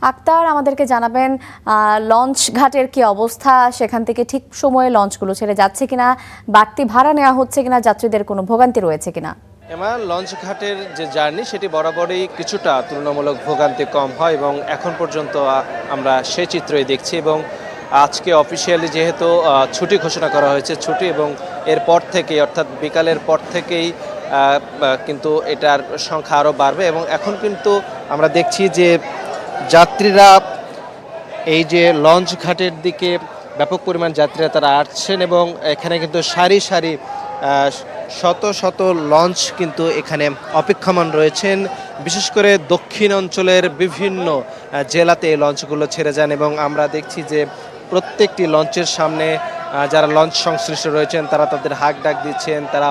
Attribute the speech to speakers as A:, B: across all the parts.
A: আক্তার আমাদেরকে জানাবেন লঞ্চ ঘাটের কি অবস্থা, সেখান থেকে ঠিক সময়ে লঞ্চগুলো ছেড়ে যাচ্ছে কিনা, বাড়তি ভাড়া নেওয়া হচ্ছে কিনা, যাত্রীদের কোনো ভোগান্তি রয়েছে কিনা?
B: লঞ্চ ঘাটের যে জার্নি সেটি বরাবরই কিছুটা তুলনামূলক ভোগান্তি কম হয় এবং এখন পর্যন্ত আমরা সেই চিত্রই দেখছি। এবং আজকে অফিসিয়ালি যেহেতু ছুটি ঘোষণা করা হয়েছে, ছুটি এবং এরপর থেকে অর্থাৎ বিকালের পর থেকেই কিন্তু এটার সংখ্যা আরও বাড়বে। এবং এখন কিন্তু আমরা দেখছি যে যাত্রীরা এই যে লঞ্চ ঘাটের দিকে ব্যাপক পরিমাণ যাত্রীরা তারা আসছেন এবং এখানে কিন্তু সারি সারি শত শত লঞ্চ কিন্তু এখানে অপেক্ষমান রয়েছেন। বিশেষ করে দক্ষিণ অঞ্চলের বিভিন্ন জেলাতে এই লঞ্চগুলো ছেড়ে যান এবং আমরা দেখছি যে প্রত্যেকটি লঞ্চের সামনে যারা লঞ্চ সংশ্লিষ্ট রয়েছেন তারা তাদের হাক ডাক দিচ্ছেন, তারা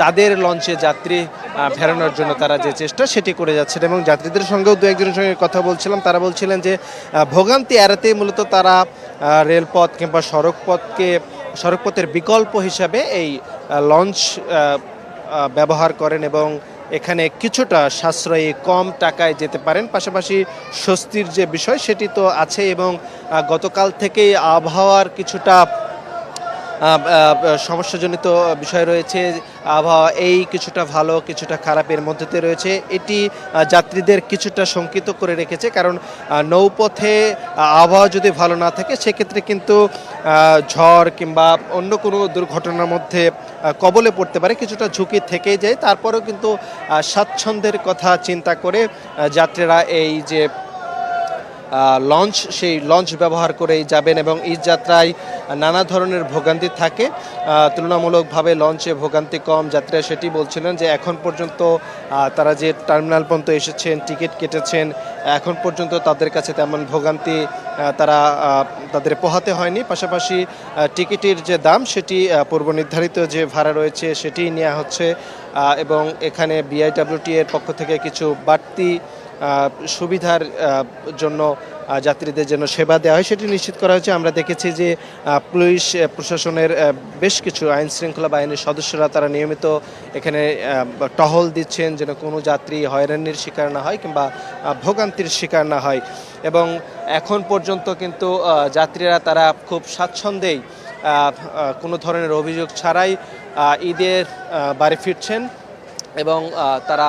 B: তাদের লঞ্চে যাত্রী ফেরানোর জন্য তারা যে চেষ্টা সেটি করে যাচ্ছেন। এবং যাত্রীদের সঙ্গেও দু একজনের সঙ্গে কথা বলছিলাম, তারা বলছিলেন যে ভোগান্তি এড়াতেই মূলত তারা রেলপথ কিংবা সড়কপথের বিকল্প হিসাবে এই লঞ্চ ব্যবহার করেন এবং এখানে কিছুটা সাশ্রয়ী কম টাকায় যেতে পারেন। পাশাপাশি স্বস্তির যে বিষয় সেটি তো আছে এবং গতকাল থেকেই আবহাওয়ার কিছুটা সমস্যাজনিত বিষয় রয়েছে। আবহাওয়া এই কিছুটা ভালো কিছুটা খারাপের মধ্যে রয়েছে, এটি যাত্রীদের কিছুটা শঙ্কিত করে রেখেছে। কারণ নৌপথে আবহাওয়া যদি ভালো না থাকে সেক্ষেত্রে কিন্তু ঝড় কিংবা অন্য কোনো দুর্ঘটনার মধ্যে কবলে পড়তে পারে, কিছুটা ঝুঁকি থেকেই যায়। তারপরেও কিন্তু স্বাচ্ছন্দ্যের কথা চিন্তা করে যাত্রীরা এই যে লঞ্চ সেই লঞ্চ ব্যবহার করেই যাবেন এবং এই যাত্রায় নানা ধরনের ভোগান্তি থাকে। তুলনামূলকভাবে লঞ্চে ভোগান্তি কম, যাত্রীরা সেটি বলছিলেন যে এখন পর্যন্ত তারা যে টার্মিনাল পর্যন্ত এসেছেন, টিকিট কেটেছেন, এখন পর্যন্ত তাদের কাছে তেমন ভোগান্তি তাদের পোহাতে হয়নি। পাশাপাশি টিকিটের যে দাম সেটি পূর্ব নির্ধারিত যে ভাড়া রয়েছে সেটি নেওয়া হচ্ছে এবং এখানে বিআইডব্লিউটি এর পক্ষ থেকে কিছু বাড়তি সুবিধার জন্য যাত্রীদের জন্য সেবা দেওয়া হয় সেটি নিশ্চিত করা হয়েছে। আমরা দেখেছি যে পুলিশ প্রশাসনের বেশ কিছু আইন শৃঙ্খলা বাহিনীর সদস্যরা তারা নিয়মিত এখানে টহল দিচ্ছেন যেন কোনো যাত্রী হয়রানির শিকার না হয় কিংবা ভোগান্তির শিকার না হয়। এবং এখন পর্যন্ত কিন্তু যাত্রীরা তারা খুব স্বাচ্ছন্দ্যেই কোনো ধরনের অভিযোগ ছাড়াই ঈদের বাড়ি ফিরছেন এবং তারা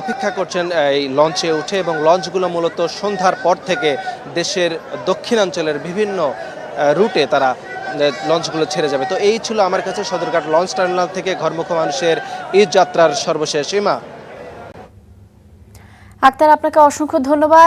B: অপেক্ষা করছেন এই লঞ্চে উঠে। এবং লঞ্চগুলো মূলত সন্ধ্যার পর থেকে দেশের দক্ষিণাঞ্চলের বিভিন্ন রুটে তারা লঞ্চগুলো ছেড়ে যাবে। তো এই ছিল আমার কাছে সদরঘাট লঞ্চ টার্মিনাল থেকে ঘরমুখো মানুষের ঈদ যাত্রার সর্বশেষ সীমা।
A: আক্তার, আপনাকে অসংখ্য ধন্যবাদ।